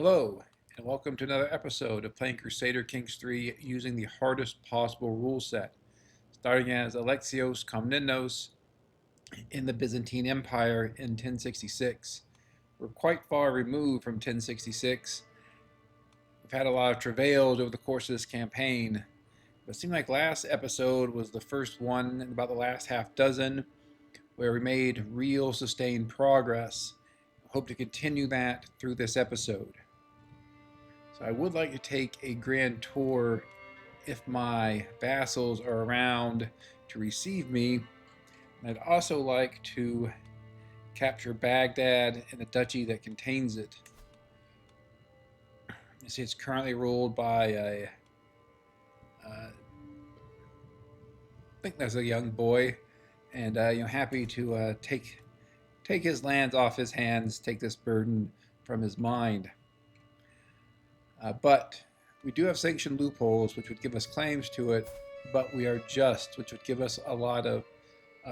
Hello, and welcome to another episode of playing Crusader Kings 3 using the hardest possible rule set. Starting as Alexios Komnenos in the Byzantine Empire in 1066. We're quite far removed from 1066. We've had a lot of travails over the course of this campaign, but it seemed like last episode was the first one in about the last half dozen where we made real sustained progress. I hope to continue that through this episode. So I would like to take a grand tour if my vassals are around to receive me. And I'd also like to capture Baghdad and the duchy that contains it. You see, it's currently ruled by I think that's a young boy, and happy to take his lands off his hands, take this burden from his mind. But we do have sanctioned loopholes, which would give us claims to it, but we are just, which would give us a lot of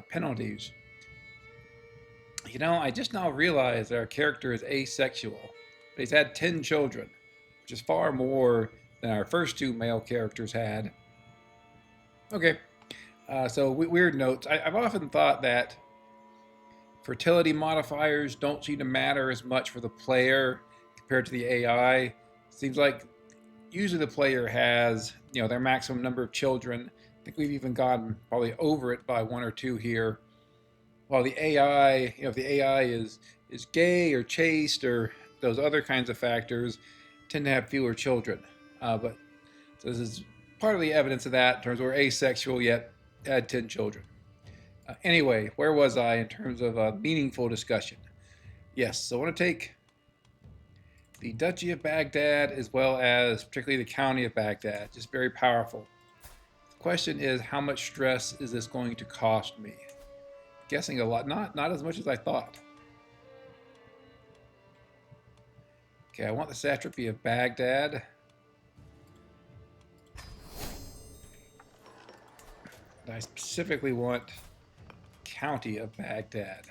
penalties. You know, I just now realized that our character is asexual, but he's had 10 children, which is far more than our first two male characters had. Okay, so weird notes. I've often thought that fertility modifiers don't seem to matter as much for the player compared to the AI. Seems like usually the player has, their maximum number of children. I think we've even gotten probably over it by one or two here. While the AI, if the AI is gay or chaste or those other kinds of factors, tend to have fewer children. But so this is partly evidence of that in terms of we're asexual yet had 10 children. Anyway, where was I in terms of a meaningful discussion? Yes, so I want to take the Duchy of Baghdad as well as particularly the County of Baghdad. Just very powerful. The question is, how much stress is this going to cost me? Guessing a lot, not as much as I thought. Okay, I want the satrapy of Baghdad. And I specifically want County of Baghdad.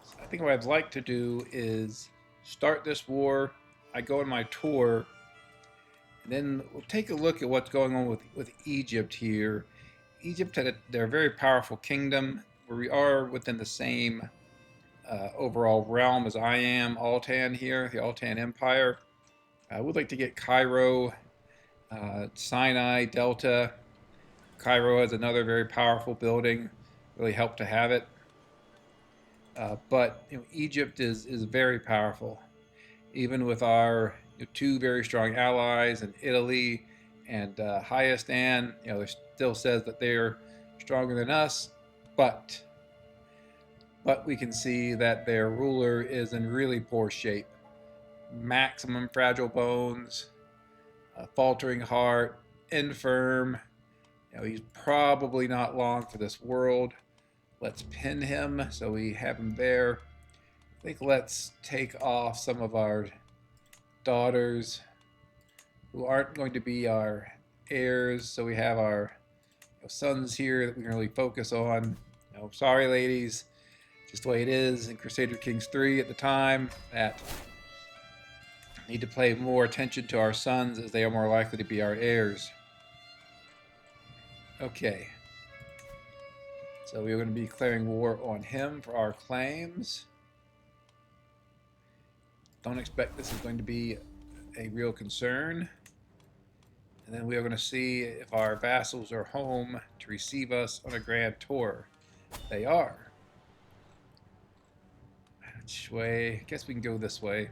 So I think what I'd like to do is start this war. I go on my tour, and then we'll take a look at what's going on with Egypt here. Egypt they're a very powerful kingdom where we are within the same overall realm as I am, Altan here, the Altan Empire. I would like to get Cairo, Sinai, Delta. Cairo has another very powerful building, really helped to have it. But Egypt is very powerful, even with our two very strong allies in Italy and Hayastan. There still says that they're stronger than us, but we can see that their ruler is in really poor shape. Maximum fragile bones, faltering heart, infirm. He's probably not long for this world. Let's pin him so we have him there. I think let's take off some of our daughters who aren't going to be our heirs, so we have our sons here that we can really focus on. Sorry ladies, just the way it is in Crusader Kings 3 at the time, that need to pay more attention to our sons as they are more likely to be our heirs. Okay, so we're going to be declaring war on him for our claims. Don't expect this is going to be a real concern. And then we are going to see if our vassals are home to receive us on a grand tour. They are. Which way? I guess we can go this way.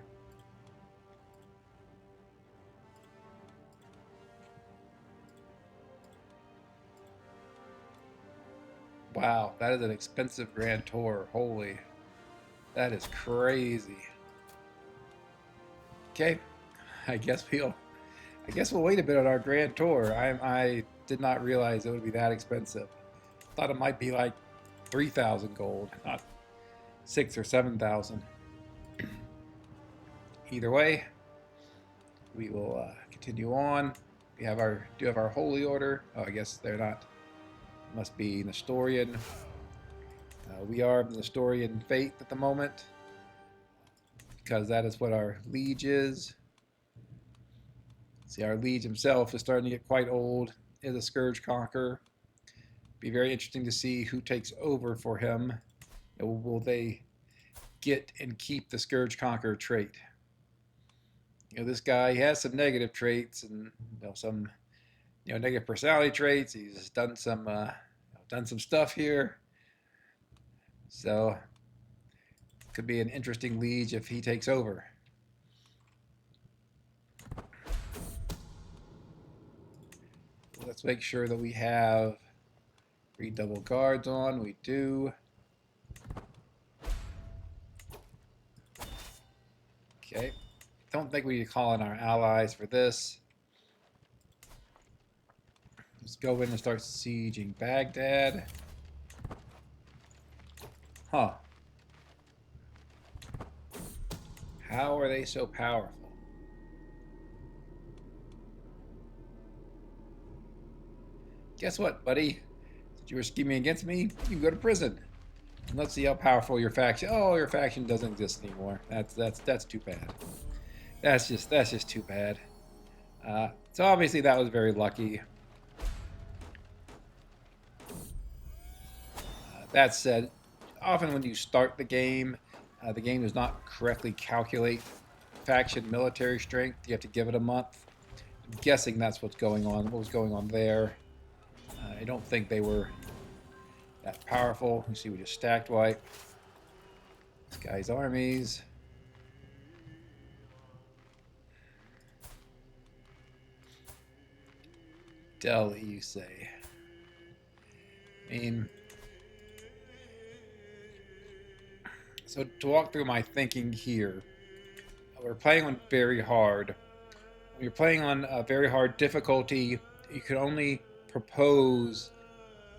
Wow, that is an expensive grand tour. Holy, that is crazy. Okay, I guess we'll wait a bit on our grand tour. I did not realize it would be that expensive. Thought it might be like 3,000 gold, not 6,000 or 7,000. Either way, we will continue on. We have do have our holy order. Oh, I guess they're not. Must be Nestorian. We are in the Nestorian Faith at the moment, because that is what our liege is. See, our liege himself is starting to get quite old, is a scourge conqueror. Be very interesting to see who takes over for him. Will they get and keep the scourge conqueror trait? This guy, he has some negative traits and some negative personality traits. He's done some stuff here, so could be an interesting liege if he takes over. Let's make sure that we have 3 double guards on. We do. Okay. Don't think we need to call in our allies for this. Let's go in and start sieging Baghdad. Huh. How are they so powerful? Guess what, buddy? Since you were scheming against me, you can go to prison. And let's see how powerful your faction. Oh, your faction doesn't exist anymore. That's too bad. That's just too bad. So obviously that was very lucky. That said, often when you start the game does not correctly calculate faction military strength. You have to give it a month. I'm guessing that's what's going on. What was going on there? I don't think they were that powerful. You see, we just stacked wipe this guy's armies. Delhi, you say? I mean, so to walk through my thinking here, we're playing on very hard. When you're playing on a very hard difficulty, you can only propose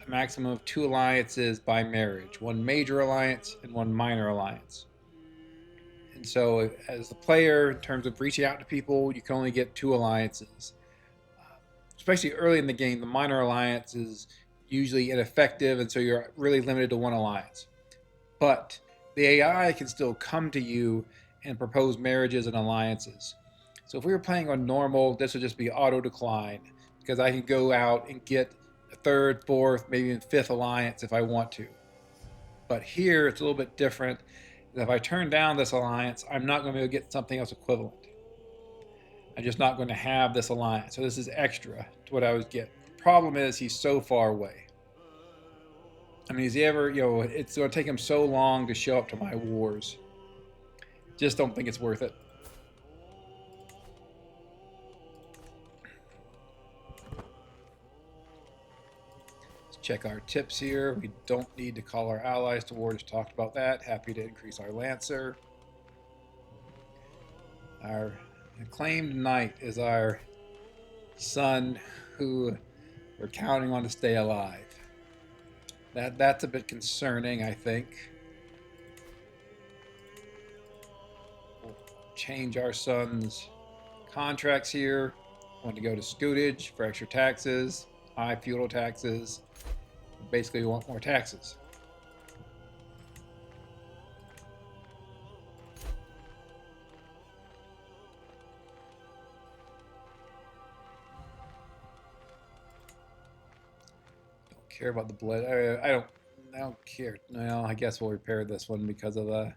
a maximum of 2 alliances by marriage, 1 major alliance and 1 minor alliance. And so as the player, in terms of reaching out to people, you can only get 2 alliances. Especially early in the game, the minor alliance is usually ineffective, and so you're really limited to 1 alliance. But the AI can still come to you and propose marriages and alliances. So if we were playing on normal, this would just be auto decline, because I can go out and get a 3rd, 4th, maybe even 5th alliance if I want to. But here it's a little bit different. If I turn down this alliance, I'm not going to be able to get something else equivalent. I'm just not going to have this alliance. So this is extra to what I would get. The problem is he's so far away. I mean, is he ever, it's going to take him so long to show up to my wars. Just don't think it's worth it. Let's check our tips here. We don't need to call our allies to war. Just talked about that. Happy to increase our Lancer. Our acclaimed knight is our son who we're counting on to stay alive. That's a bit concerning, I think. We'll change our son's contracts here. Want to go to scutage for extra taxes, high feudal taxes. Basically, we want more taxes. Care about the blood. I don't care. No, I guess we'll repair this one because of the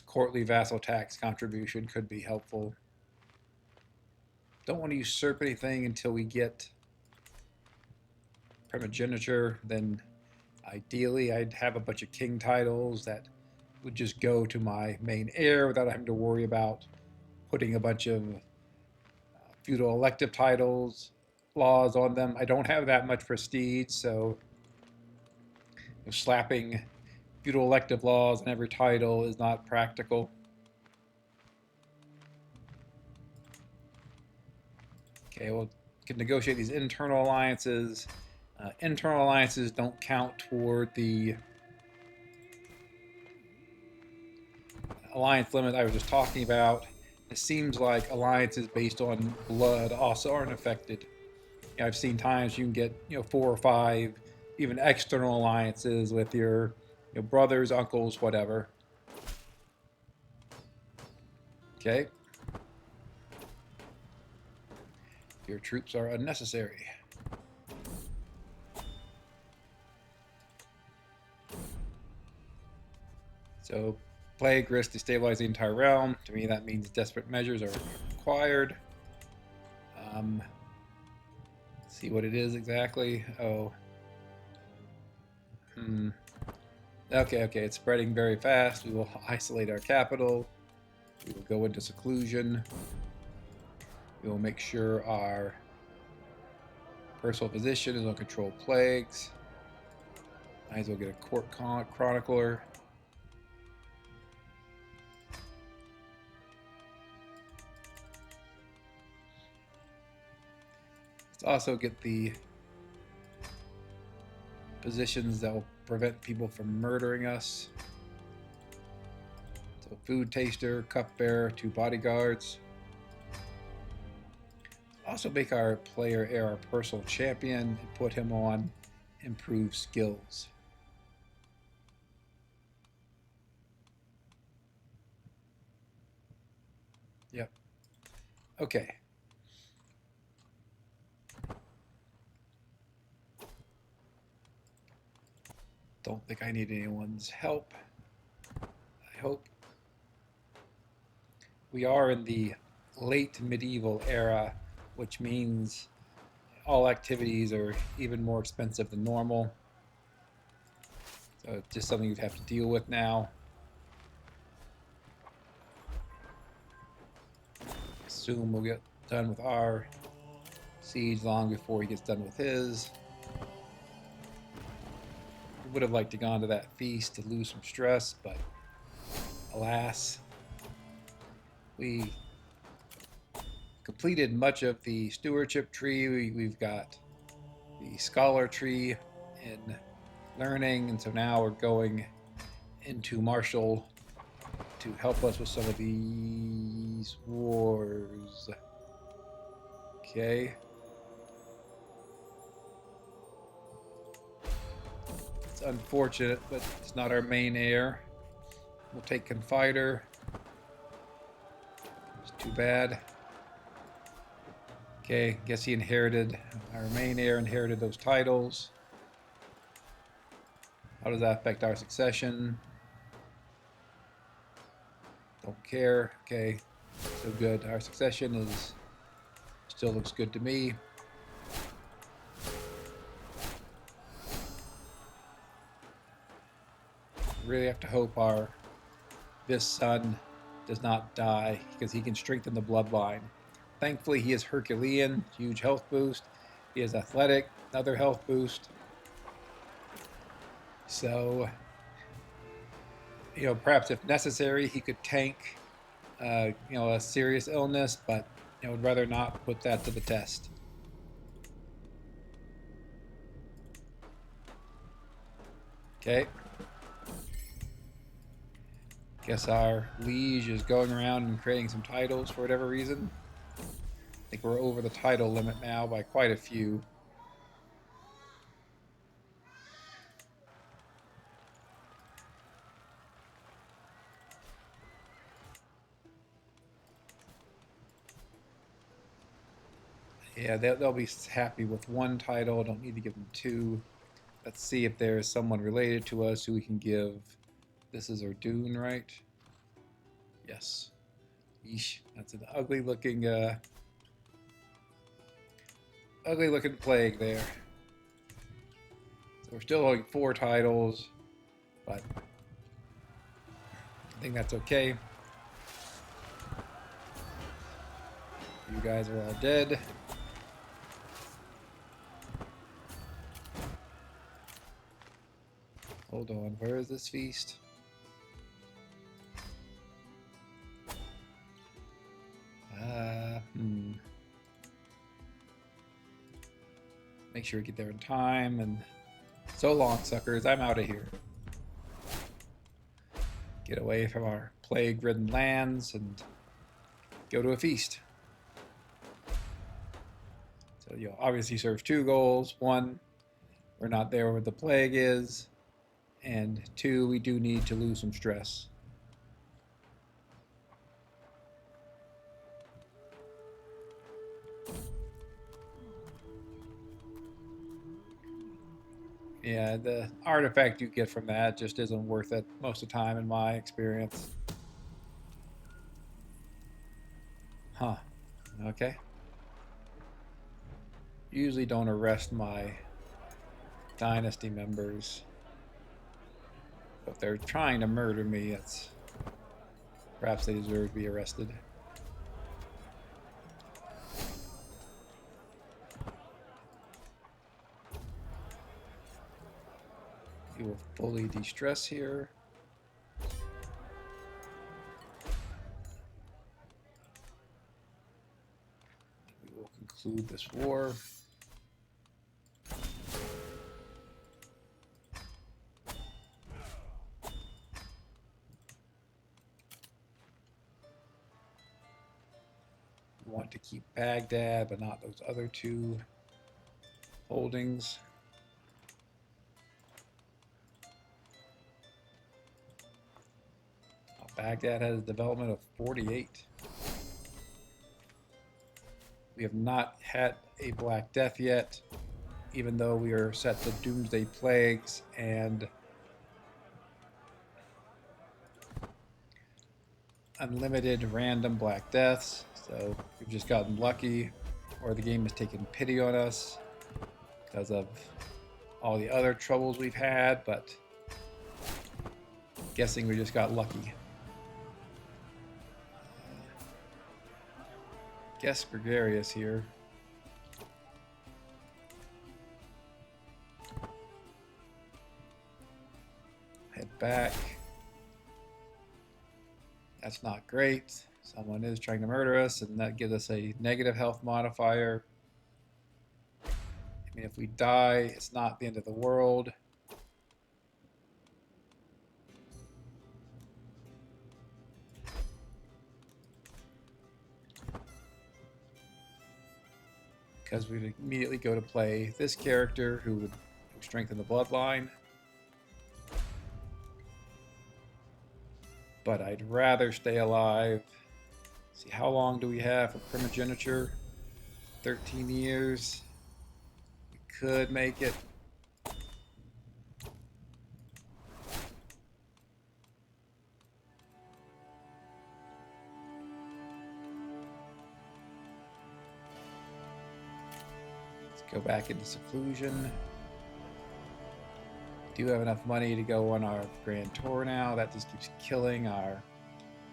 courtly vassal tax contribution could be helpful. Don't want to usurp anything until we get primogeniture. Then ideally I'd have a bunch of king titles that would just go to my main heir without having to worry about putting a bunch of feudal elective titles, laws on them. I don't have that much prestige, so slapping feudal elective laws on every title is not practical. Okay, we'll can negotiate these internal alliances. Internal alliances don't count toward the alliance limit I was just talking about. It seems like alliances based on blood also aren't affected. I've seen times you can get 4 or 5 even external alliances with your brothers, uncles, whatever. Okay. Your troops are unnecessary. So, plague risk destabilize the entire realm. To me, that means desperate measures are required. See what it is exactly. Oh. Okay, it's spreading very fast. We will isolate our capital. We will go into seclusion. We will make sure our personal physician is on controlled plagues. Might as well get a court chronicler. Let's also get the positions that will prevent people from murdering us. So food taster, cupbearer, 2 bodyguards. Also make our player heir our personal champion and put him on improved skills. Yep. Okay. Don't think I need anyone's help. I hope. We are in the late medieval era, which means all activities are even more expensive than normal. So it's just something you'd have to deal with now. Assume we'll get done with our siege long before he gets done with his. We would have liked to gone to that feast to lose some stress, but alas, we completed much of the stewardship tree. We've got the scholar tree in learning, and so now we're going into martial to help us with some of these wars. Okay. It's unfortunate, but it's not our main heir. We'll take Confider. It's too bad. Okay, guess he inherited, our main heir inherited those titles. How does that affect our succession? Don't care. Okay, so good. Our succession is still looks good to me. Really have to hope this son does not die because he can strengthen the bloodline. Thankfully, he is Herculean, huge health boost. He is athletic, another health boost. So, perhaps if necessary, he could tank, a serious illness, but I would rather not put that to the test. Okay. Guess our liege is going around and creating some titles for whatever reason. I think we're over the title limit now by quite a few. Yeah, they'll be happy with 1 title. Don't need to give them 2. Let's see if there's someone related to us who we can give. This is Erdune, right? Yes. Yeesh, that's an ugly looking plague there. So we're still holding 4 titles, but I think that's okay. You guys are all dead. Hold on, where is this feast? Make sure we get there in time, and so long, suckers, I'm out of here. Get away from our plague-ridden lands and go to a feast. So you know, obviously serves two goals. One, we're not there where the plague is, and two, we do need to lose some stress. Yeah, the artifact you get from that just isn't worth it most of the time in my experience. Huh. Okay. Usually don't arrest my dynasty members. If they're trying to murder me, it's perhaps they deserve to be arrested. We will fully de-stress here. We will conclude this war. We want to keep Baghdad, but not those other two holdings. Baghdad has a development of 48. We have not had a Black Death yet, even though we are set to Doomsday Plagues and unlimited random Black Deaths. So we've just gotten lucky, or the game has taken pity on us because of all the other troubles we've had, but guessing we just got lucky. Guess gregarious here. Head back. That's not great. Someone is trying to murder us, and that gives us a negative health modifier. I mean, if we die, it's not the end of the world. Because we'd immediately go to play this character who would strengthen the bloodline. But I'd rather stay alive. See, how long do we have for primogeniture? 13 years. We could make it. Go back into seclusion. Do have enough money to go on our grand tour now. That just keeps killing our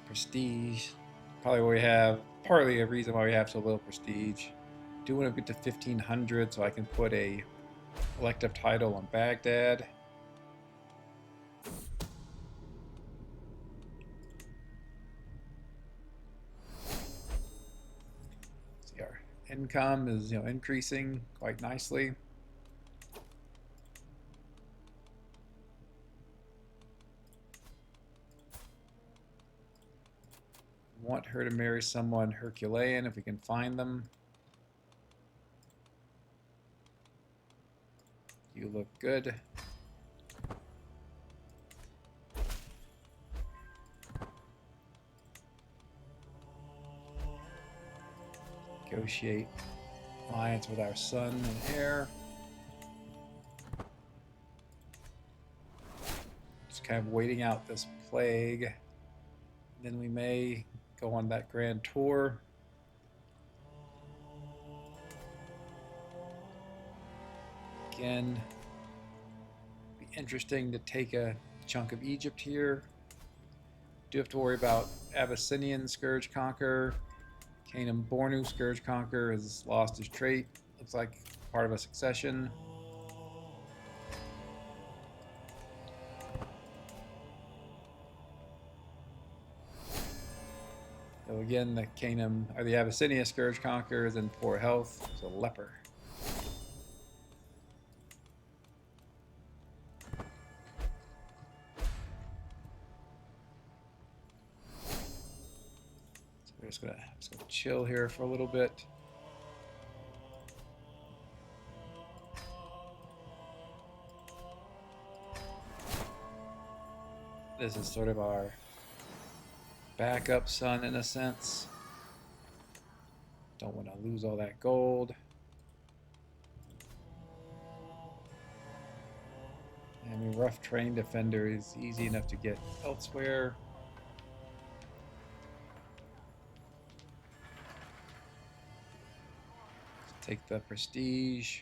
prestige. Probably why we have, partly a reason why we have so little prestige. Do want to get to 1500 so I can put a elective title on Baghdad. Income is, increasing quite nicely. Want her to marry someone Herculean if we can find them. You look good. Negotiate alliance with our son and heir. Just kind of waiting out this plague. Then we may go on that grand tour. Again, be interesting to take a chunk of Egypt here. Do have to worry about Abyssinian Scourge Conqueror. Canaan Bornu Scourge Conqueror has lost his trait. Looks like part of a succession. So again, the Canaan or the Abyssinia Scourge Conqueror is in poor health. It's a leper. So we're just gonna chill here for a little bit. This is sort of our backup son in a sense. Don't want to lose all that gold. I mean, rough terrain defender is easy enough to get elsewhere. Let's take the prestige.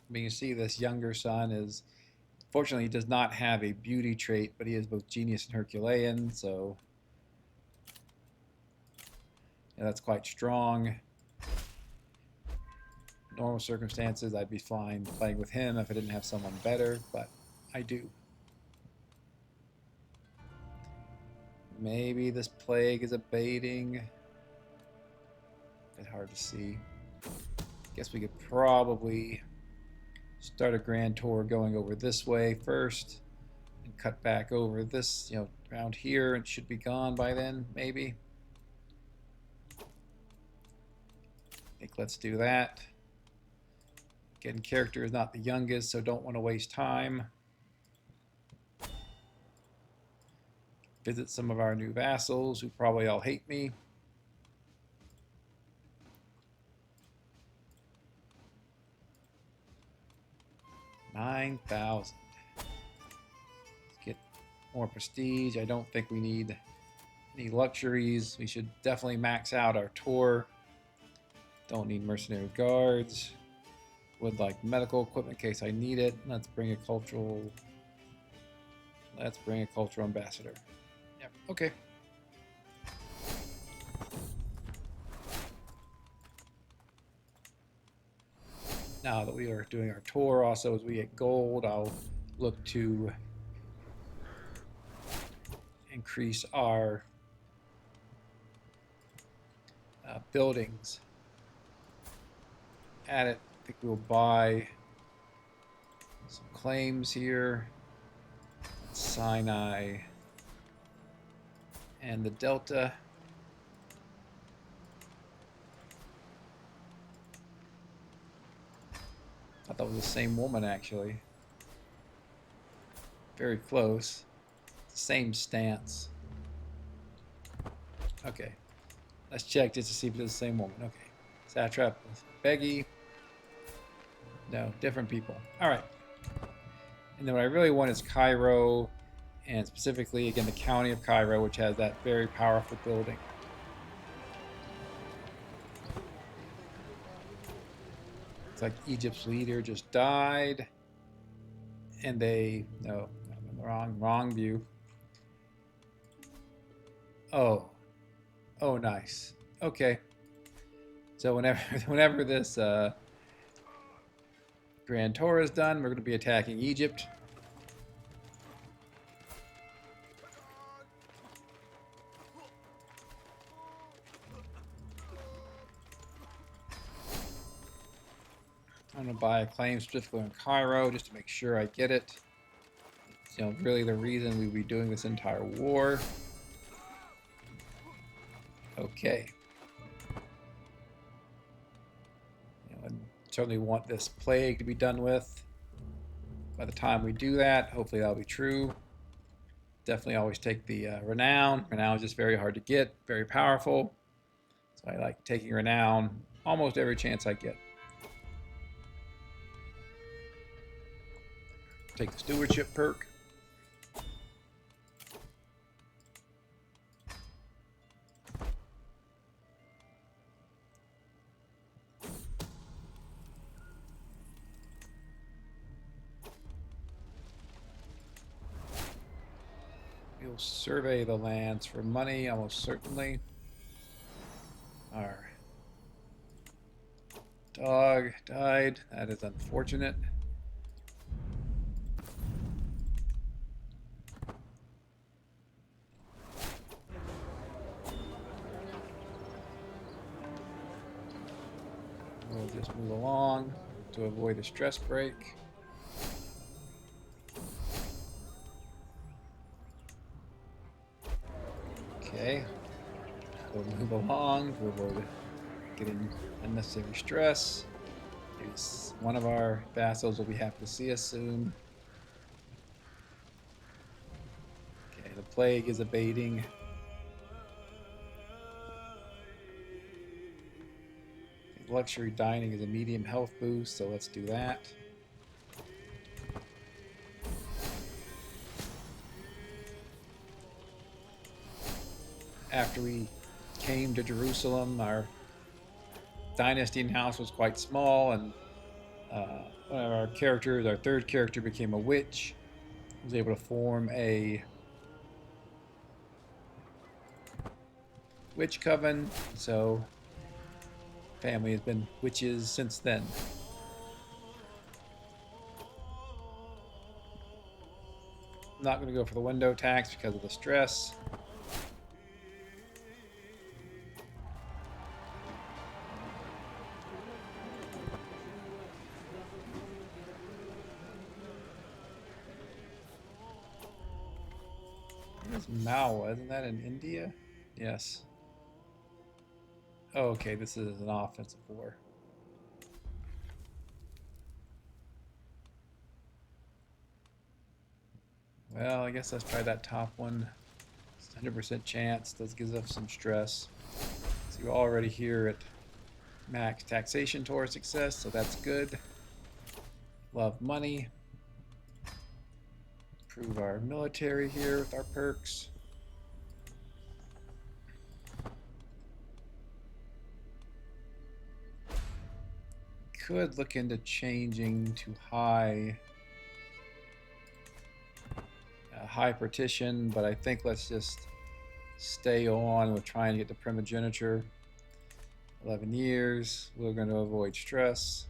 I mean, you see this younger son is, fortunately, he does not have a beauty trait, but he is both genius and Herculean, so yeah, that's quite strong. Normal circumstances, I'd be fine playing with him if I didn't have someone better, but I do. Maybe this plague is abating. A bit hard to see. Guess we could probably start a grand tour going over this way first and cut back over this, you know, around here, and should be gone by then, maybe. I think let's do that. Again, character is not the youngest, so don't want to waste time. Visit some of our new vassals who probably all hate me. $9,000. Let's get more prestige. I don't think we need any luxuries. We should definitely max out our tour. Don't need mercenary guards. Would like medical equipment in case I need it. Let's bring a cultural ambassador. Yep, okay. Now that we are doing our tour, also as we get gold, I'll look to increase our buildings. Add it. I think we'll buy some claims here. Sinai and the Delta. I thought that was the same woman, actually. Very close. Same stance. Okay. Let's check just to see if it's the same woman. Okay. Satrap, Beggy. No, different people. All right. And then what I really want is Cairo, and specifically, again, the county of Cairo, which has that very powerful building. It's like Egypt's leader just died, and they, no, I'm in the wrong view. Oh, nice. Okay. So whenever this Grand Tour is done, we're going to be attacking Egypt. I'm going to buy a claim specifically on Cairo just to make sure I get it. It's, you know, really the reason we'd be doing this entire war. Okay. You know, I certainly want this plague to be done with. By the time we do that, hopefully that'll be true. Definitely always take the renown. Renown is just very hard to get, very powerful. So I like taking renown almost every chance I get. Take the stewardship perk. We'll survey the lands for money, almost certainly. Our dog died. That is unfortunate. We'll just move along to avoid a stress break. Okay. We'll move along to avoid getting unnecessary stress. Maybe one of our vassals will be happy to see us soon. Okay, the plague is abating. Luxury dining is a medium health boost, so let's do that. After we came to Jerusalem, our dynasty and house was quite small, and one of our characters, our third character, became a witch. Was able to form a witch coven, so family has been witches since then. I'm not going to go for the window tax because of the stress. Where's Mawa? Isn't that in India? Yes. Oh, okay, this is an offensive war. Well, I guess let's try that top one. It's 100% chance. This gives us some stress. So you're already here at max taxation toward success, so that's good. Love money. Improve our military here with our perks. Could look into changing to high partition, but I think let's just stay on with trying to get the primogeniture. 11 years. We're going to avoid stress.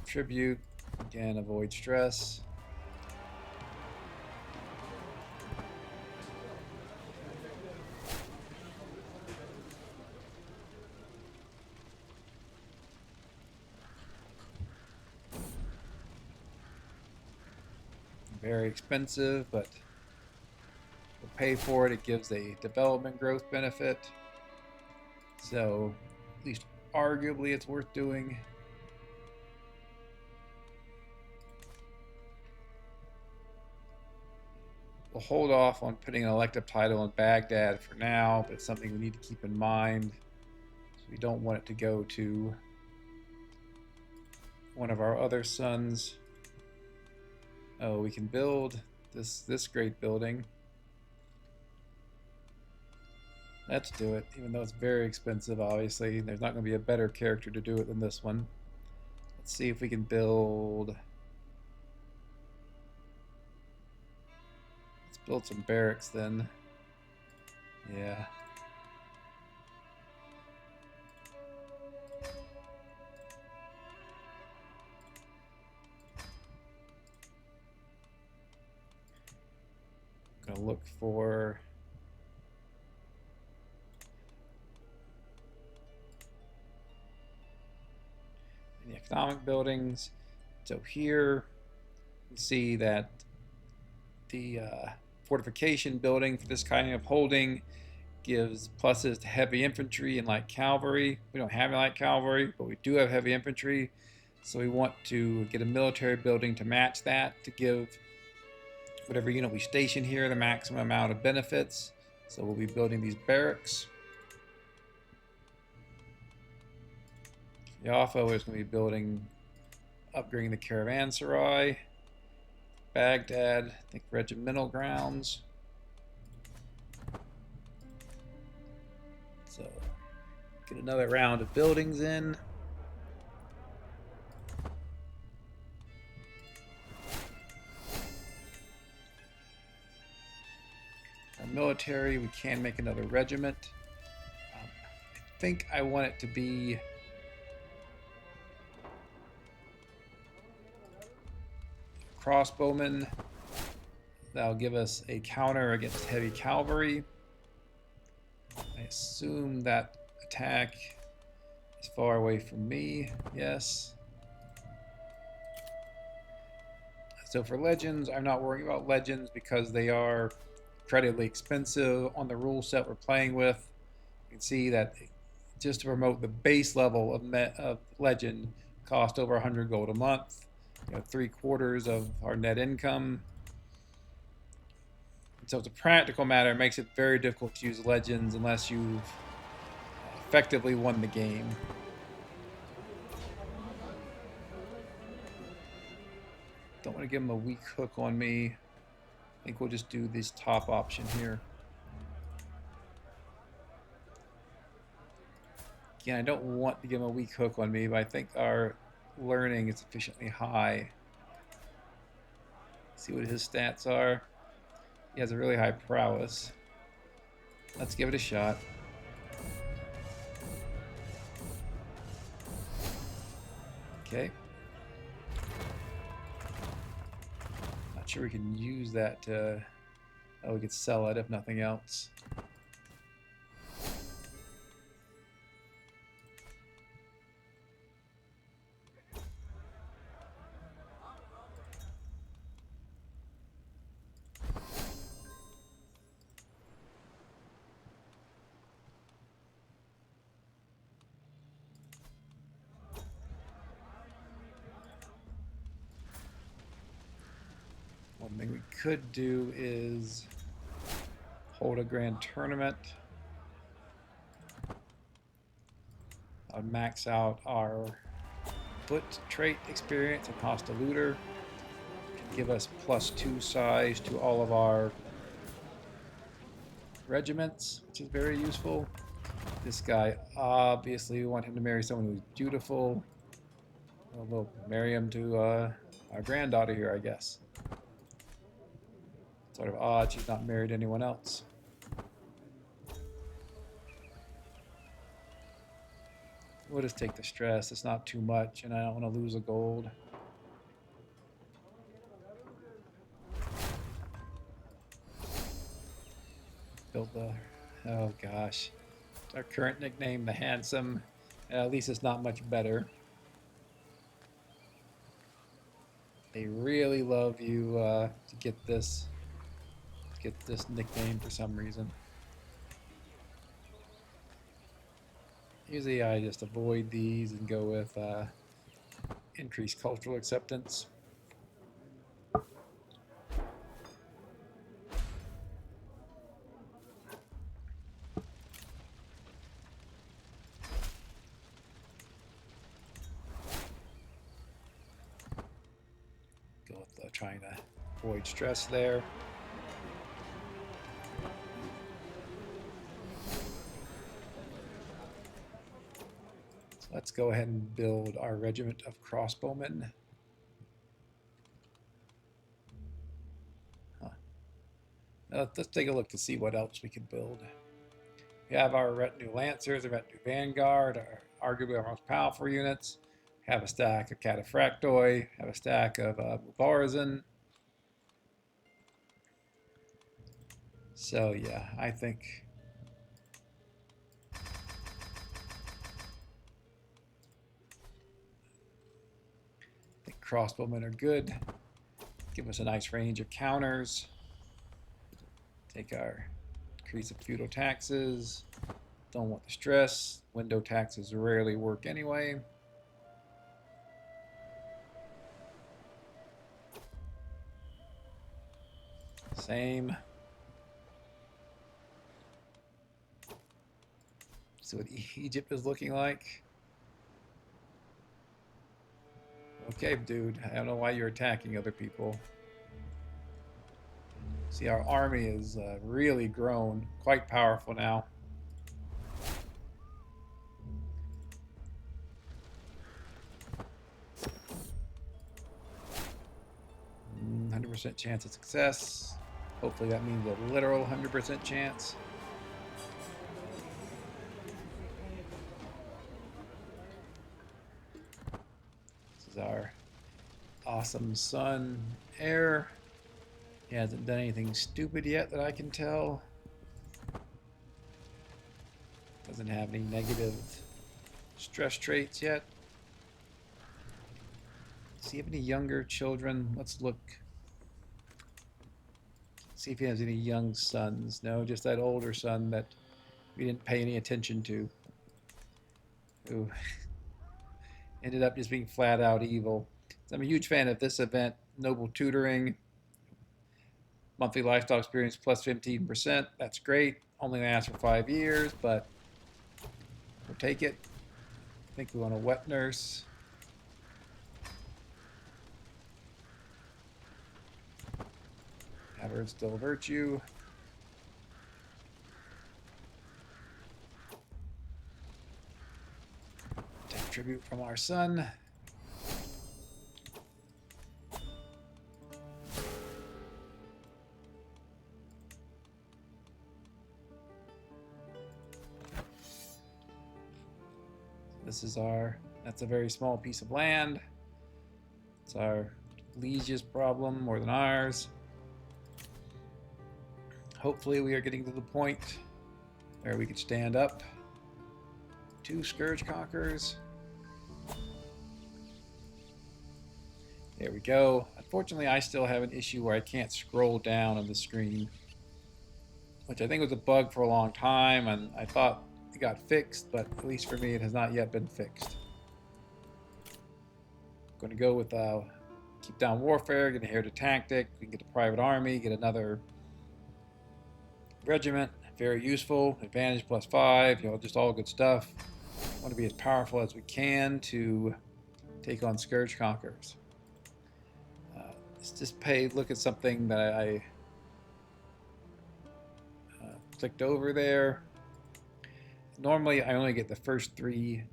Tribute. Again, avoid stress. Very expensive, but we'll pay for it. It gives a development growth benefit. So, at least arguably, it's worth doing. We'll hold off on putting an elective title in Baghdad for now, but it's something we need to keep in mind. So we don't want it to go to one of our other sons. Oh, we can build this great building. Let's do it, even though it's very expensive, obviously. There's not going to be a better character to do it than this one. Let's see if we can build... Let's build some barracks then. Yeah. Gonna look for the economic buildings. So here you see that the fortification building for this kind of holding gives pluses to heavy infantry and light cavalry. We don't have light cavalry, but we do have heavy infantry. So we want to get a military building to match that, to give whatever unit we station here the maximum amount of benefits. So we'll be building these barracks. Yafo is going to be upgrading the caravanserai. Baghdad, I think regimental grounds. So get another round of buildings in. Military, we can make another regiment. I think I want it to be crossbowmen. That'll give us a counter against heavy cavalry. I assume that attack is far away from me. Yes. So for legends, I'm not worrying about legends because they are incredibly expensive on the rule set we're playing with. You can see that just to promote the base level of legend cost over 100 gold a month. 3/4 of our net income. And so it's a practical matter. It makes it very difficult to use legends unless you've effectively won the game. Don't want to give him a weak hook on me. I think we'll just do this top option here. Again, I don't want to give him a weak hook on me, but I think our learning is sufficiently high. See what his stats are. He has a really high prowess. Let's give it a shot. Okay. Not sure we can use that to... Oh, we could sell it if nothing else. One thing we could do is hold a grand tournament. I'd max out our foot trait experience and hostile looter. Give us +2 size to all of our regiments, which is very useful. This guy, obviously, we want him to marry someone who's beautiful. We'll marry him to our granddaughter here, I guess. Sort of odd she's not married to anyone else. We'll just take the stress. It's not too much, and I don't want to lose a gold. Build the... Oh, gosh. Our current nickname, the Handsome. At least it's not much better. They really love you to get this nickname for some reason. Usually I just avoid these and go with increased cultural acceptance. Go with trying to avoid stress there. Let's go ahead and build our regiment of crossbowmen. Let's take a look to see what else we can build. We have our retinue lancers, our retinue vanguard, arguably our most powerful units. Have a stack of cataphractoi, have a stack of mubarazin. So yeah, I think crossbowmen are good. Give us a nice range of counters. Take our increase of feudal taxes. Don't want the stress. Window taxes rarely work anyway. Same. See what Egypt is looking like. Okay, dude, I don't know why you're attacking other people. See, our army is really grown, quite powerful now. Mm, 100% chance of success. Hopefully that means a literal 100% chance. Our awesome son heir. He hasn't done anything stupid yet that I can tell. Doesn't have any negative stress traits yet. Does he have any younger children? Let's look. See if he has any young sons. No, just that older son that we didn't pay any attention to. Ooh. Ended up just being flat out evil. So I'm a huge fan of this event, Noble Tutoring. Monthly lifestyle experience plus 15%. That's great. Only lasts for 5 years, but we'll take it. I think we want a wet nurse. Have her instill virtue. Take tribute from our son. This is that's a very small piece of land. It's our liege's problem more than ours. Hopefully we are getting to the point where we could stand up 2 scourge conquerors. There we go. Unfortunately, I still have an issue where I can't scroll down on the screen, which I think was a bug for a long time, and I thought it got fixed, but at least for me, it has not yet been fixed. I'm going to go with keep down warfare, get a heritage tactic, we can get a private army, get another regiment, very useful, advantage +5, just all good stuff. I want to be as powerful as we can to take on scourge conquerors. Let's just look at something that I clicked over there. Normally, I only get the first 3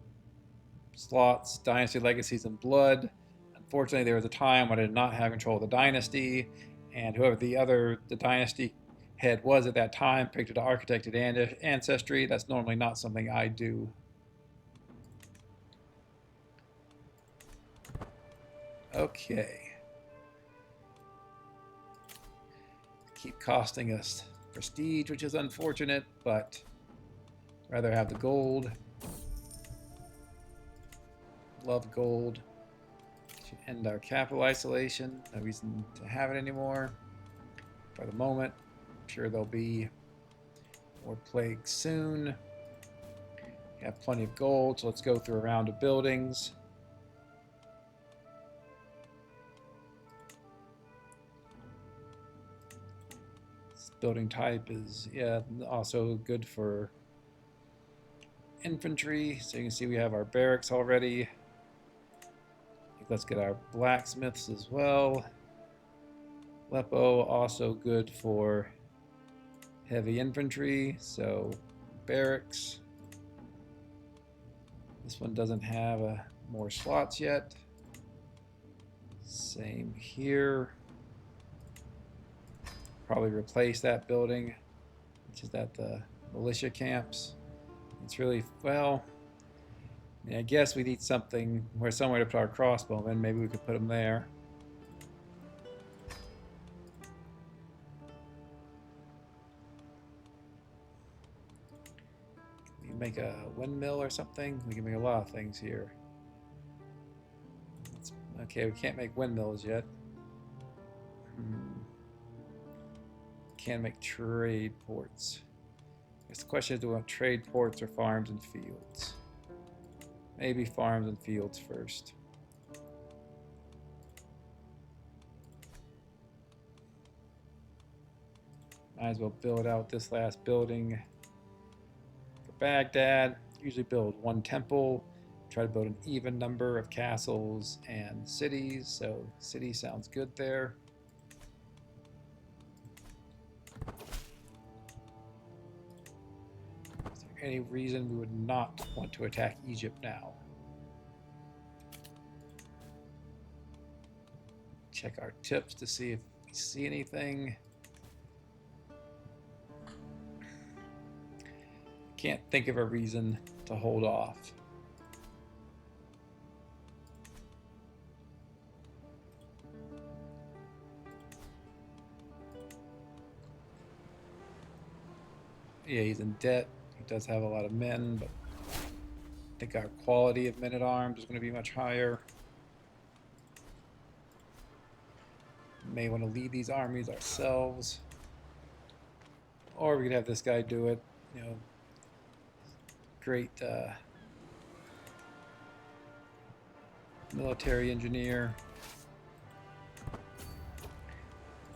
slots, Dynasty, Legacies, and Blood. Unfortunately, there was a time when I did not have control of the Dynasty, and whoever the Dynasty head was at that time picked an architected ancestry. That's normally not something I do. Okay. Keep costing us prestige, which is unfortunate, but rather have the gold. Love gold. Should end our capital isolation. No reason to have it anymore for the moment. I'm sure there'll be more plagues soon. We have plenty of gold, so let's go through a round of buildings. This building type is, also good for infantry. So you can see we have our barracks already. Let's get our blacksmiths as well. Lepo, also good for heavy infantry, so barracks. This one doesn't have more slots yet. Same here. Probably replace that building, which is at the militia camps. It's really, well, I guess we need somewhere to put our crossbowmen. Maybe we could put them there. Can we make a windmill or something? We can make a lot of things here. Okay, we can't make windmills yet. Can't make trade ports. I guess the question is, do we want trade ports or farms and fields? Maybe farms and fields first. Might as well build out this last building for Baghdad. Usually build 1 temple. Try to build an even number of castles and cities. So city sounds good there. Is there any reason we would not want to attack Egypt now? Check our tips to see if we see anything. Can't think of a reason to hold off. Yeah, he's in debt. He does have a lot of men, but I think our quality of men-at-arms is going to be much higher. We may want to lead these armies ourselves. Or we could have this guy do it. You know, great military engineer.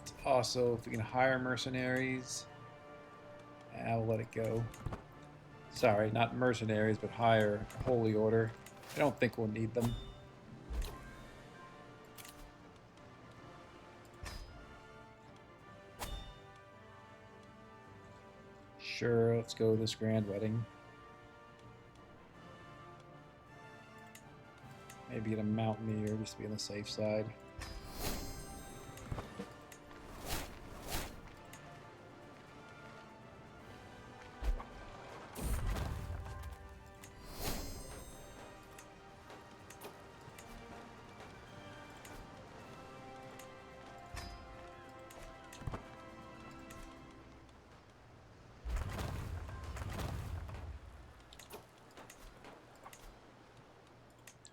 It's also, if we can hire mercenaries, I'll let it go. Sorry, not mercenaries, but hire holy order. I don't think we'll need them. Sure, let's go with this grand wedding. Maybe get a mountaineer just to be on the safe side.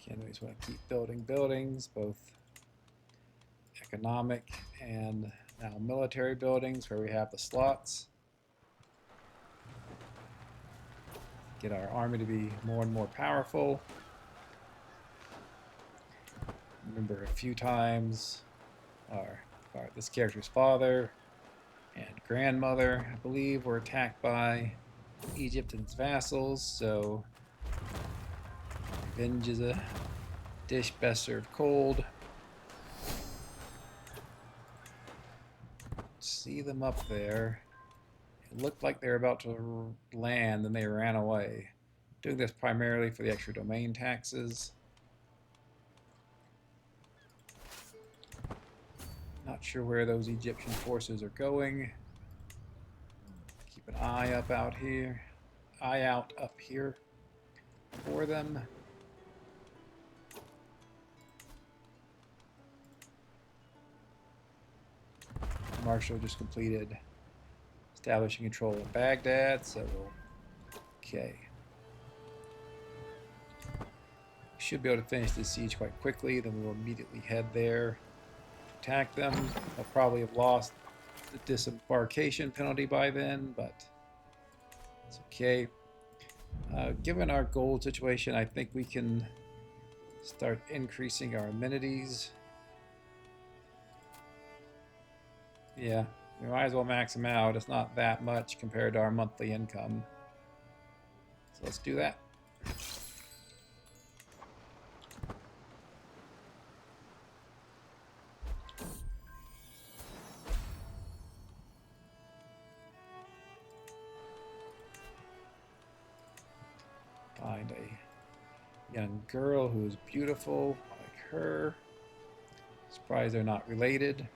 Again, we just want to keep building buildings, both economic and now military buildings where we have the slots. Get our army to be more and more powerful. Remember a few times this character's father and grandmother, I believe, were attacked by Egypt and its vassals, so revenge is a dish best served cold. See them up there. It looked like they were about to land, and they ran away. Doing this primarily for the extra domain taxes. Not sure where those Egyptian forces are going. Keep an eye up out here. Eye out up here for them. Marshal just completed establishing control in Baghdad, so okay. We should be able to finish this siege quite quickly, then we'll immediately head there, attack them. They'll probably have lost the disembarkation penalty by then, but it's okay. Given our gold situation, I think we can start increasing our amenities. Yeah, we might as well max them out. It's not that much compared to our monthly income. So let's do that. Find a young girl who is beautiful like her. Surprised they're not related.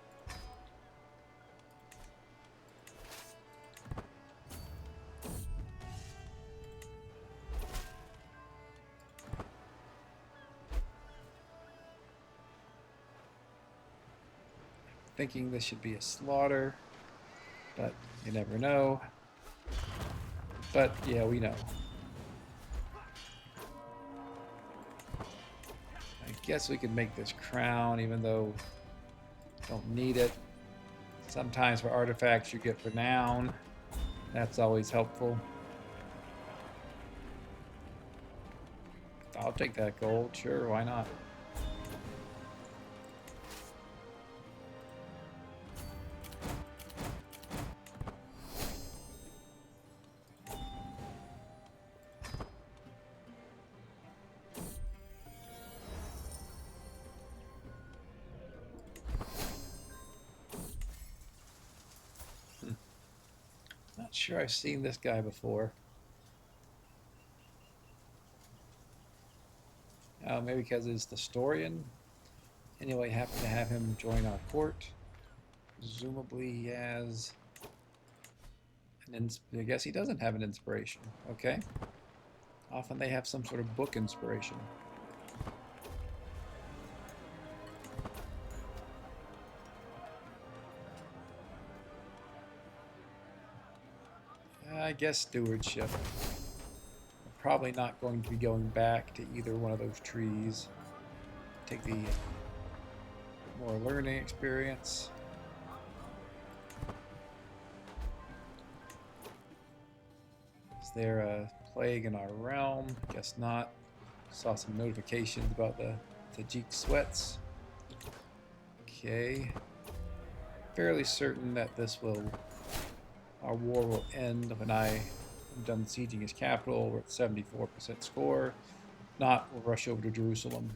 Thinking this should be a slaughter, but you never know. But yeah, we know. I guess we could make this crown, even though don't need it. Sometimes for artifacts you get renown. That's always helpful. I'll take that gold, sure, why not? Not sure I've seen this guy before. Oh, maybe because it's the historian. Anyway, happen to have him join our court. Presumably he has I guess he doesn't have an inspiration. Okay. Often they have some sort of book inspiration. I guess stewardship. We're probably not going to be going back to either one of those trees. Take the more learning experience. Is there a plague in our realm? Guess not. Saw some notifications about the Tajik sweats. Okay. Fairly certain that our war will end when I am done sieging his capital. We're at 74% score. If not, we'll rush over to Jerusalem.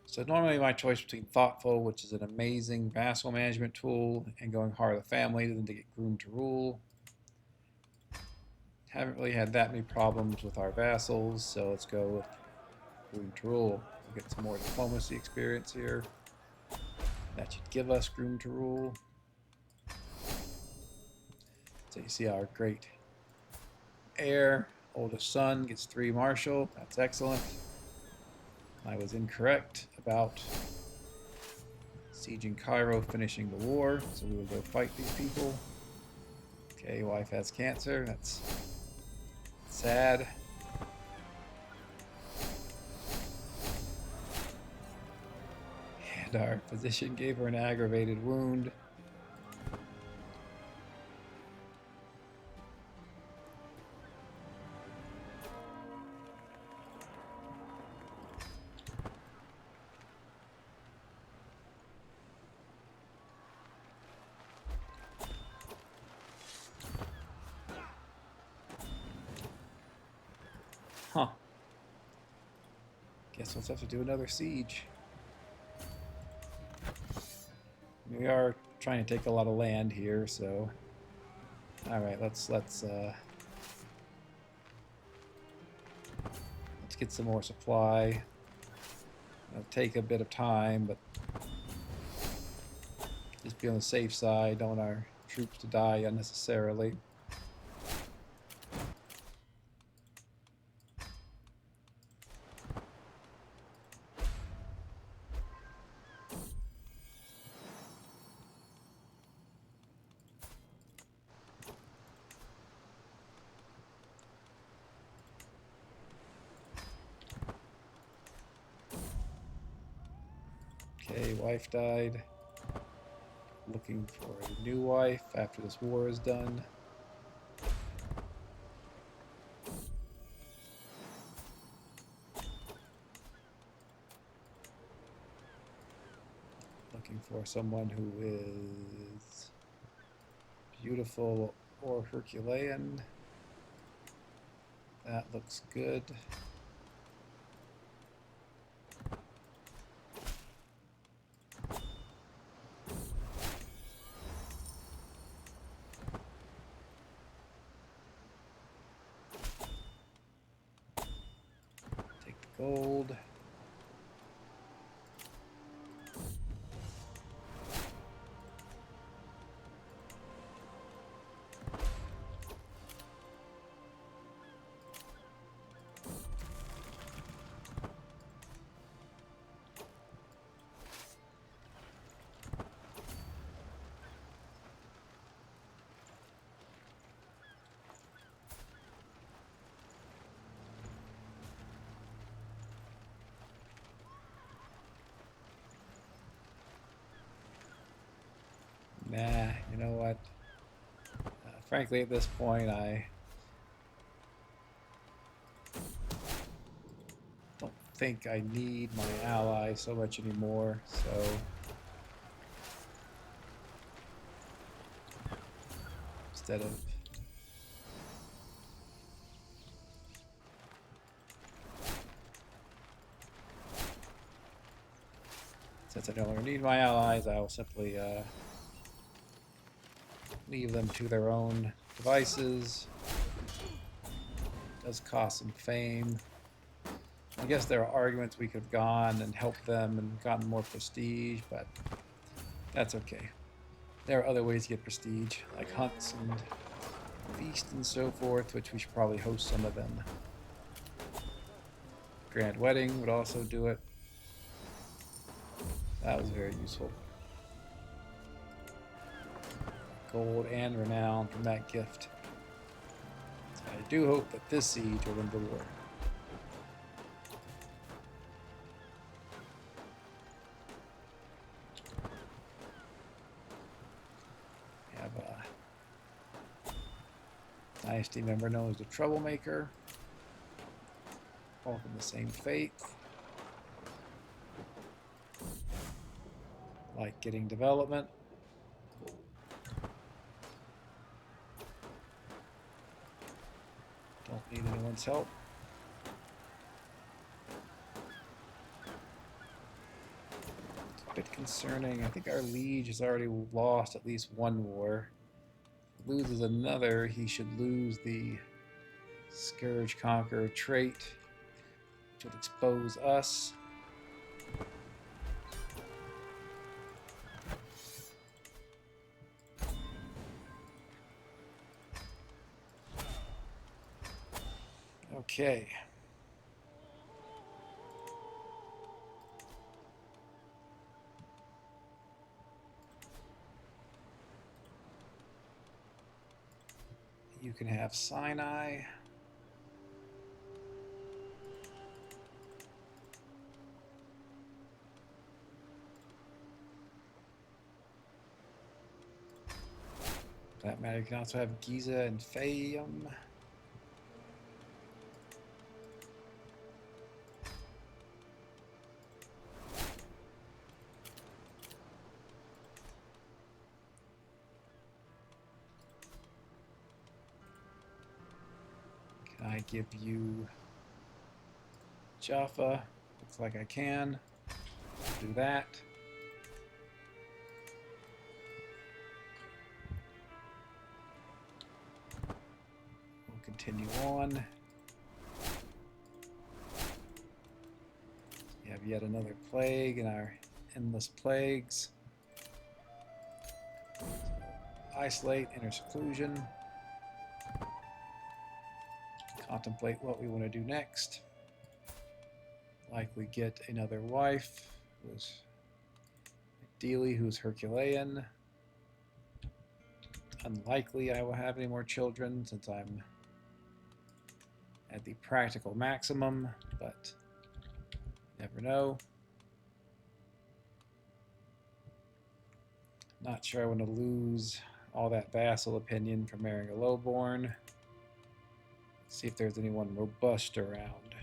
So normally my choice between Thoughtful, which is an amazing vassal management tool, and going Heart of the Family to get groomed to rule. Haven't really had that many problems with our vassals, so let's go with groomed to rule. We'll get some more diplomacy experience here. That should give us groomed to rule. So you see our great heir, oldest son, gets 3 marshal. That's excellent. I was incorrect about sieging Cairo, finishing the war, so we will go fight these people. Okay, wife has cancer. That's sad. And our physician gave her an aggravated wound. Huh. Guess we'll have to do another siege. We are trying to take a lot of land here, so all right, let's get some more supply. It'll take a bit of time, but just be on the safe side. Don't want our troops to die unnecessarily. Okay, wife died. Looking for a new wife after this war is done. Looking for someone who is beautiful or Herculean. That looks good. Take the gold. Nah, you know what? Frankly, at this point, I don't think I need my ally so much anymore, so instead of since I no longer need my allies, I will simply leave them to their own devices. Does cost some fame. I guess there are arguments we could have gone and helped them and gotten more prestige, but that's okay. There are other ways to get prestige, like hunts and feasts and so forth, which we should probably host some of them. Grand wedding would also do it. That was very useful. Gold and renown from that gift. So I do hope that this siege will win the war. We have a dynasty member known as the Troublemaker. both in the same faith. Like getting development. Don't need anyone's help. It's a bit concerning. I think our liege has already lost at least one war. If he loses another, he should lose the Scourge Conqueror trait, which would expose us. Okay. You can have Sinai. For that matter, you can also have Giza and Fayum. Can I give you Jaffa? Looks like I can. Do that. We'll continue on. We have yet another plague in our endless plagues. So, isolate, inner seclusion. Contemplate what we want to do next. Likely get another wife, who's Herculean. Unlikely I will have any more children since I'm at the practical maximum, but never know. Not sure I want to lose all that vassal opinion from marrying a lowborn. See if there's anyone robust around.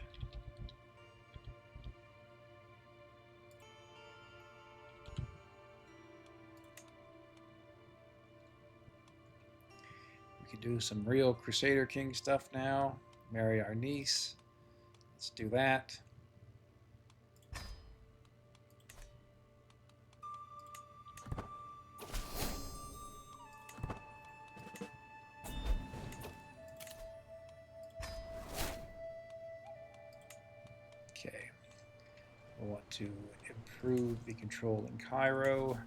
We could do some real Crusader King stuff now. Marry our niece. Let's do that. Okay, we want to improve the control in Cairo.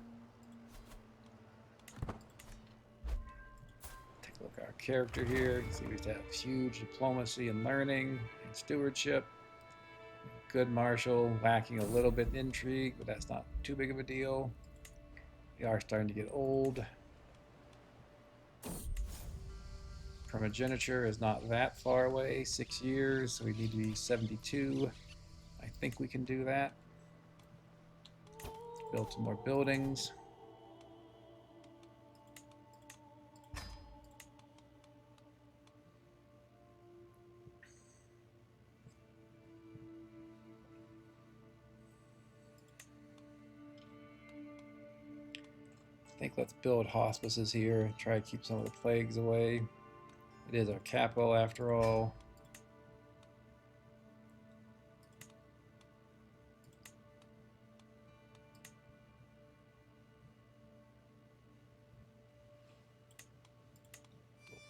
Take a look at our character here. You can see we have huge diplomacy and learning and stewardship. Good marshal, lacking a little bit in intrigue, but that's not too big of a deal. We are starting to get old. Primogeniture is not that far away, 6 years, so we need to be 72. I think we can do that. Build some more buildings. I think let's build hospices here, try to keep some of the plagues away. It is our capital after all.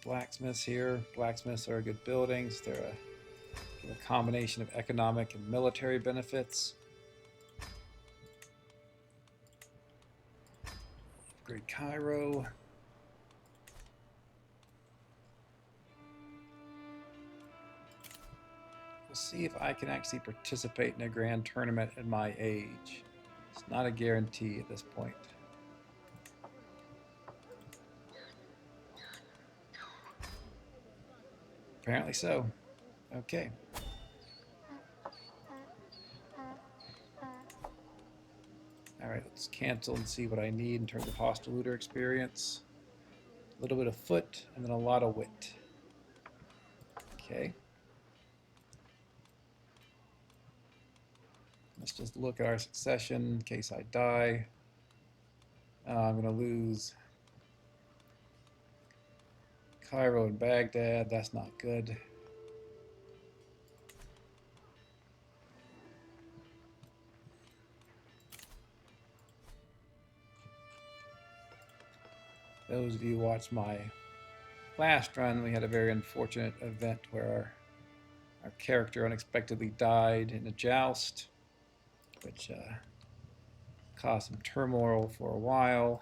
Blacksmiths here. Blacksmiths are good buildings. They're a combination of economic and military benefits. Upgrade Cairo. We'll see if I can actually participate in a grand tournament at my age. It's not a guarantee at this point. Apparently so. Okay. Alright, let's cancel and see what I need in terms of hostile looter experience. A little bit of foot, and then a lot of wit. Okay. Let's just look at our succession in case I die. I'm going to lose Cairo and Baghdad. That's not good. Those of you who watched my last run, we had a very unfortunate event where our character unexpectedly died in a joust, which caused some turmoil for a while.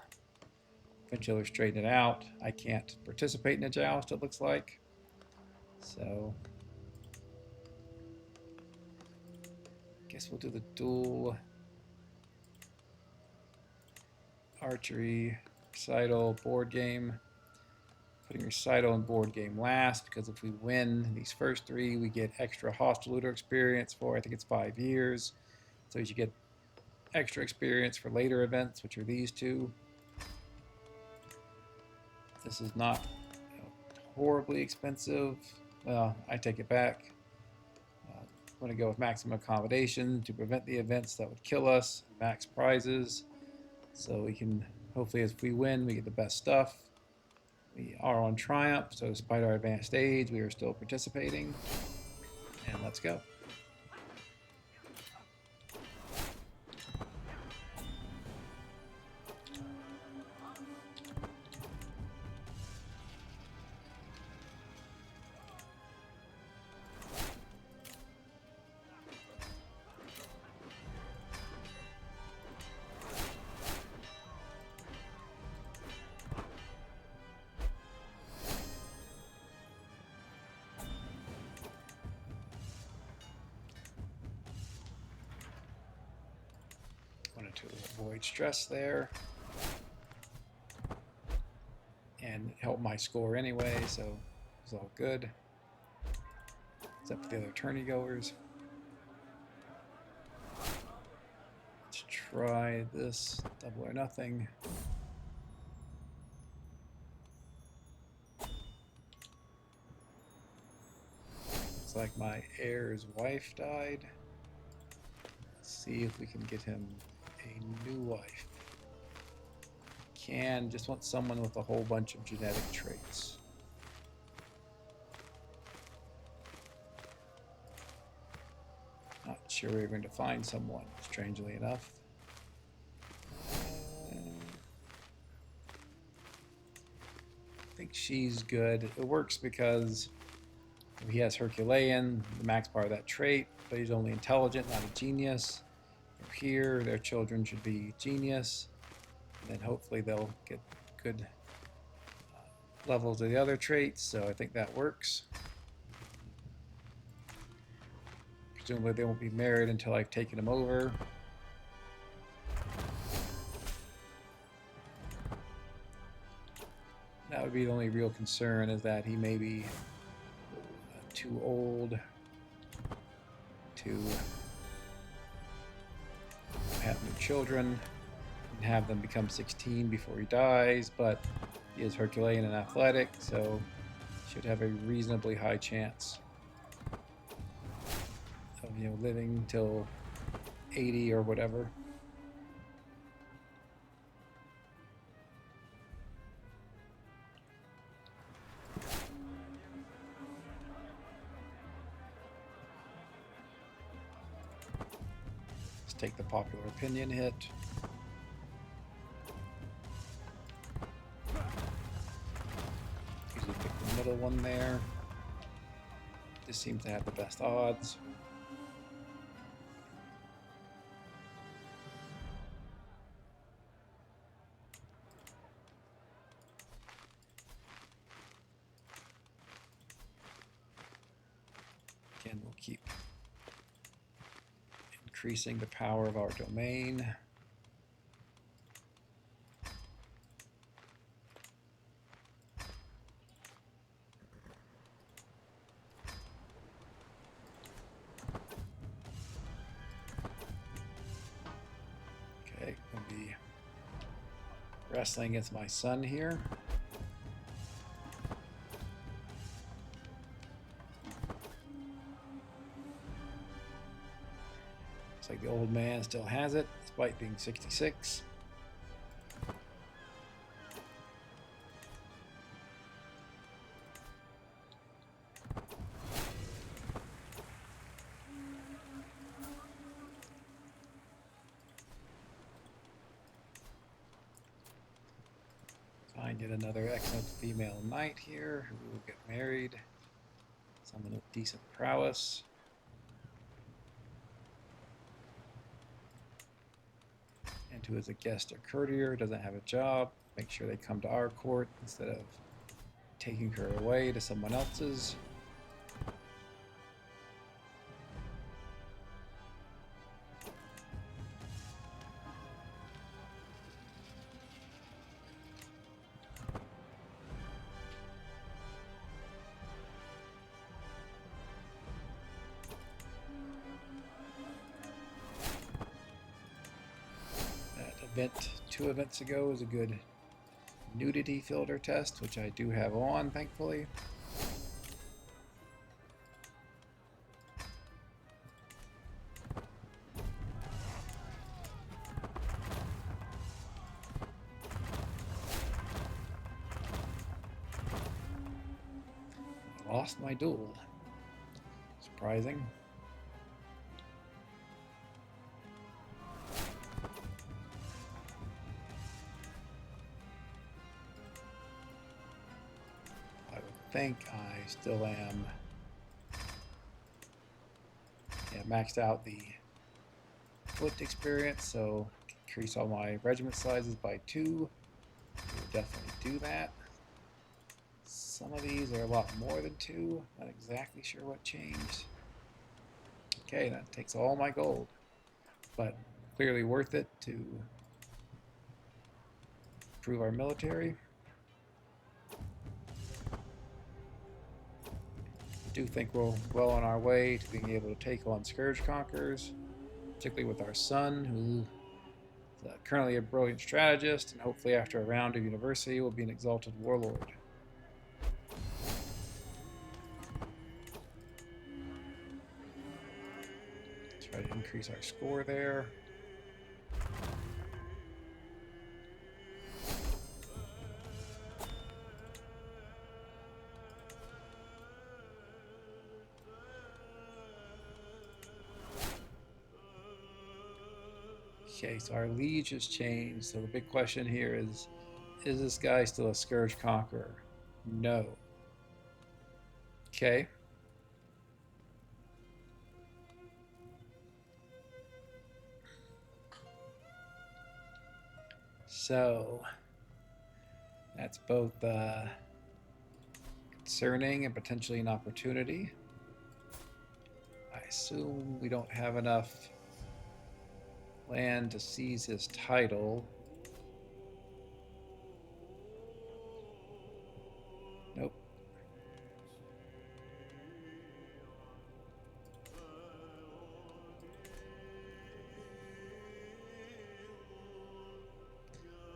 Eventually we straightened it out. I can't participate in a joust, it looks like. So I guess we'll do the duel. Archery, recital, board game. Putting recital and board game last, because if we win these first three, we get extra hostile looter experience for, I think it's 5 years. So you should get extra experience for later events, which are these two. This is not horribly expensive. Well, I take it back. I'm going to go with maximum accommodation to prevent the events that would kill us. Max prizes. So we can, hopefully if we win, we get the best stuff. We are on triumph, so despite our advanced age, we are still participating. And let's go. Wanted to avoid stress there and help my score anyway, so it was all good, except for the other tourney goers. Let's try this double or nothing. Looks like my heir's wife died. Let's see if we can get him a new wife. Can just want someone with a whole bunch of genetic traits. Not sure we're going to find someone, strangely enough. I think she's good. It works because he has Herculean, the max power of that trait, but he's only intelligent, not a genius. Here, their children should be genius, and then hopefully they'll get good levels of the other traits, so I think that works. Presumably they won't be married until I've taken them over. That would be the only real concern, is that he may be too old to have new children and have them become 16 before he dies, but he is Herculean and athletic, so should have a reasonably high chance of, you know, living till 80 or whatever. Take the popular opinion hit. Usually pick the middle one there. This seems to have the best odds. Again, we'll keep increasing the power of our domain. Okay, I'll be wrestling against my son here. Looks like the old man still has it, despite being 66. Find yet another excellent female knight here who will get married. Someone with decent prowess. And who is a guest or courtier, doesn't have a job. Make sure they come to our court instead of taking her away to someone else's. Event 2 events ago was a good nudity filter test, which I do have on, thankfully. I lost my duel. Surprising. I think I still am maxed out the foot experience, so increase all my regiment sizes by 2. We'll definitely do that. Some of these are a lot more than 2. Not exactly sure what changed. Okay, that takes all my gold, but clearly worth it to improve our military. I do think we're well on our way to being able to take on scourge conquerors, particularly with our son, who is currently a brilliant strategist, and hopefully after a round of university will be an exalted warlord. Let's try to increase our score there. Okay, so our liege has changed. So the big question here is this guy still a scourge conqueror? No. Okay. So that's both concerning and potentially an opportunity. I assume we don't have enough land to seize his title. Nope.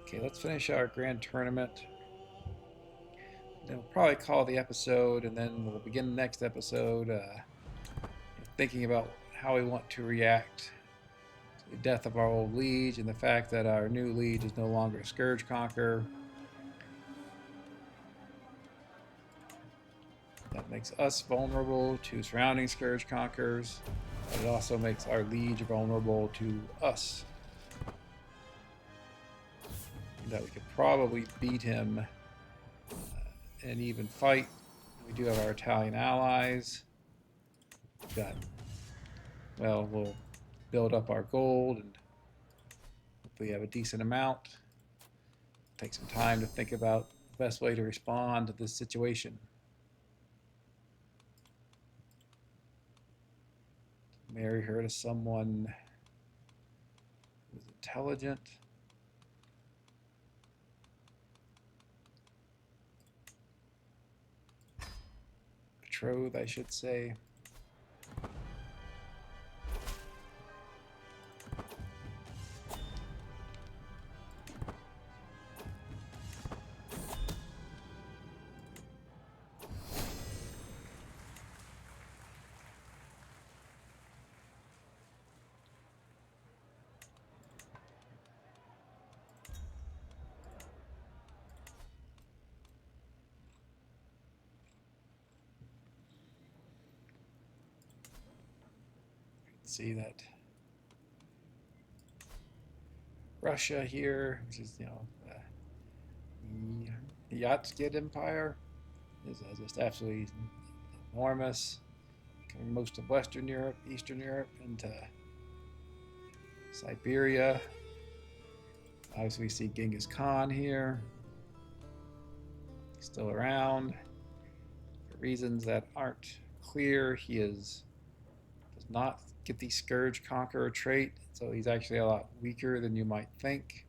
Okay, let's finish our grand tournament. Then we'll probably call the episode, and then we'll begin the next episode thinking about how we want to react to the death of our old liege and the fact that our new liege is no longer a scourge conqueror. That makes us vulnerable to surrounding scourge conquerors, but it also makes our liege vulnerable to us. And that we could probably beat him in an even fight. We do have our Italian allies. We'll build up our gold and hopefully have a decent amount. Take some time to think about the best way to respond to this situation. Marry her to someone who's intelligent. Betrothed, I should say. see that Russia here, which is, the Euxodios Empire, is just absolutely enormous, covering most of Western Europe, Eastern Europe, into Siberia. Obviously, we see Genghis Khan here, still around. For reasons that aren't clear, he does not get the Scourge Conqueror trait, so he's actually a lot weaker than you might think.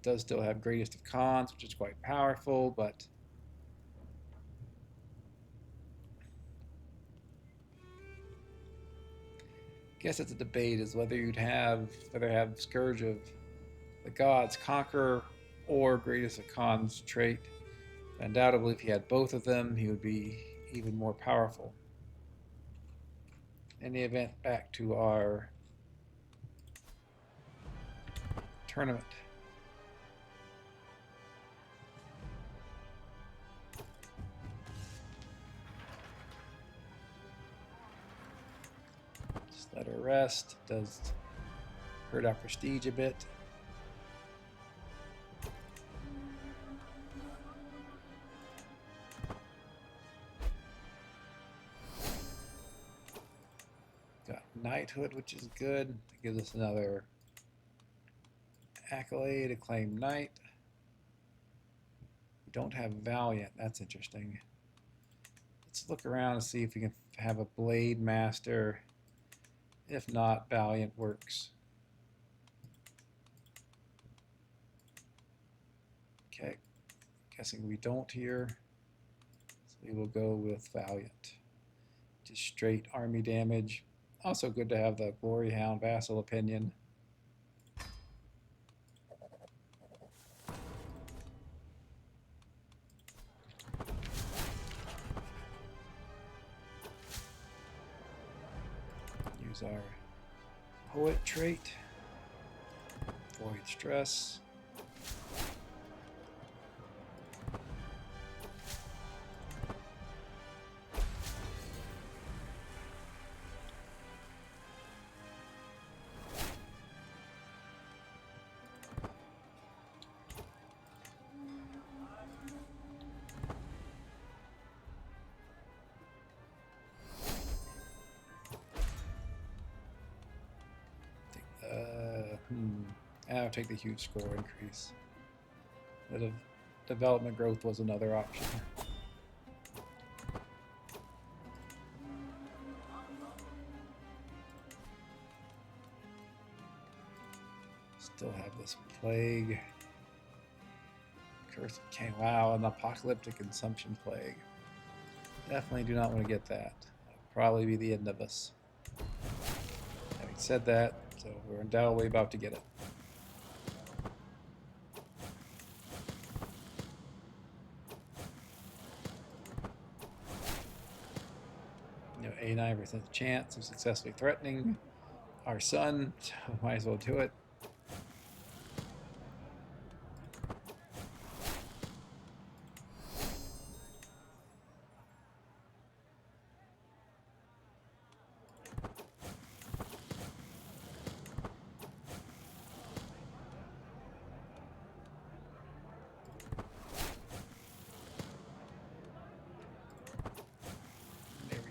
Does still have Greatest of Khans, which is quite powerful, but I guess it's a debate is whether have Scourge of the Gods Conqueror or Greatest of Khans trait. Undoubtedly, if he had both of them, he would be even more powerful. In the event, back to our tournament. Just let her rest. It does hurt our prestige a bit. Got knighthood, which is good. It gives us another accolade, a claim knight. We don't have valiant. That's interesting. Let's look around and see if we can have a blade master. If not, valiant works. Okay, guessing we don't here, so we will go with valiant. Just straight army damage. Also good to have the Glory Hound vassal opinion. Use our poet trait. Void stress. I'll take the huge score increase. The development growth was another option. Still have this plague. Curse of Cain. Wow, an apocalyptic consumption plague. Definitely do not want to get that. That'll probably be the end of us. Having said that, so we're undoubtedly about to get it. You know, 89% chance of successfully threatening our sun, so might as well do it.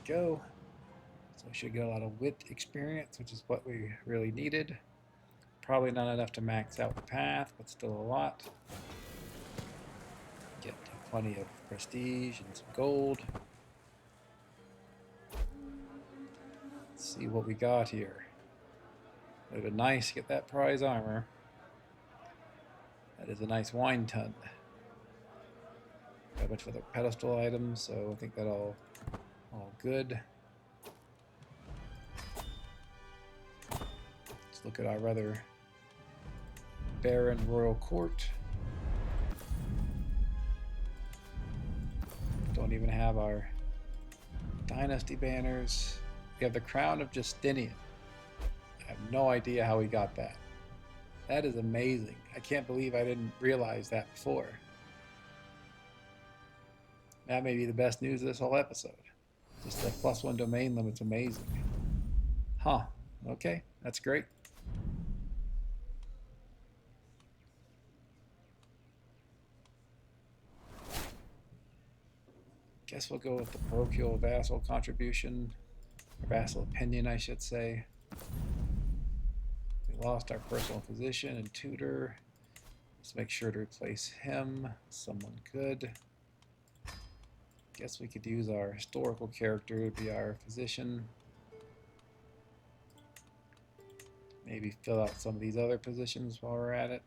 Go. So we should get a lot of wit experience, which is what we really needed. Probably not enough to max out the path, but still a lot. Get plenty of prestige and some gold. Let's see what we got here. It would have been nice to get that prize armor. That is a nice wine tun. Got a bunch of other pedestal items, so I think that'll all good. Let's look at our rather barren royal court. Don't even have our dynasty banners. We have the crown of Justinian. I have no idea how we got that. That is amazing. I can't believe I didn't realize that before. That may be the best news of this whole episode. Just the +1 domain limit's amazing. Huh. Okay, that's great. Guess we'll go with the parochial vassal contribution, or vassal opinion, I should say. We lost our personal physician and tutor. Let's make sure to replace him with someone good. Guess we could use our historical character to be our physician. Maybe fill out some of these other positions while we're at it.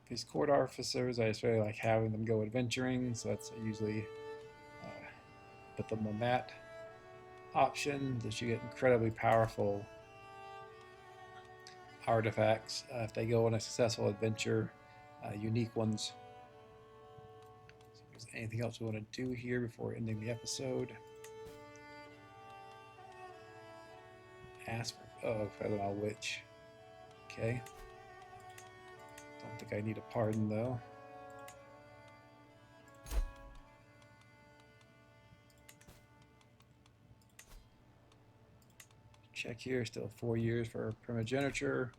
These court officers, I just really like having them go adventuring, so that's usually put them on that option. That you get incredibly powerful artifacts if they go on a successful adventure, unique ones. So if there's anything else we want to do here before ending the episode? Ask for, oh, I don't know which. Okay. Don't think I need a pardon though. Check here, still 4 years for primogeniture.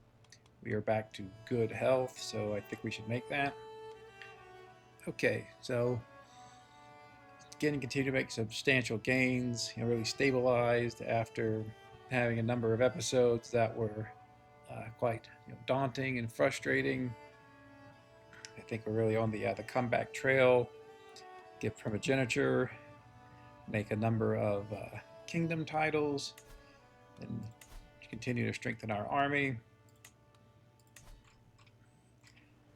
We are back to good health, so I think we should make that. Okay, so again, continue to make substantial gains, really stabilized after having a number of episodes that were quite daunting and frustrating. I think we're really on the comeback trail. Get primogeniture, make a number of kingdom titles, and continue to strengthen our army,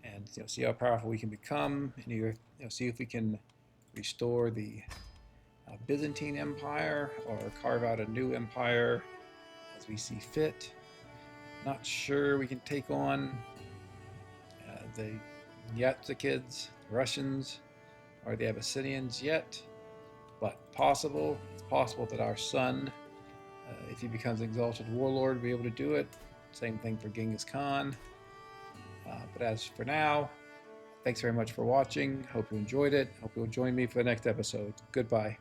and see how powerful we can become, and either see if we can restore the Byzantine Empire or carve out a new empire as we see fit. Not sure we can take on the Euxodios, the Russians, or the Abyssinians yet, but possible. It's possible that our son, if he becomes an exalted warlord, will be able to do it. Same thing for Genghis Khan. But as for now, thanks very much for watching. Hope you enjoyed it. Hope you'll join me for the next episode. Goodbye.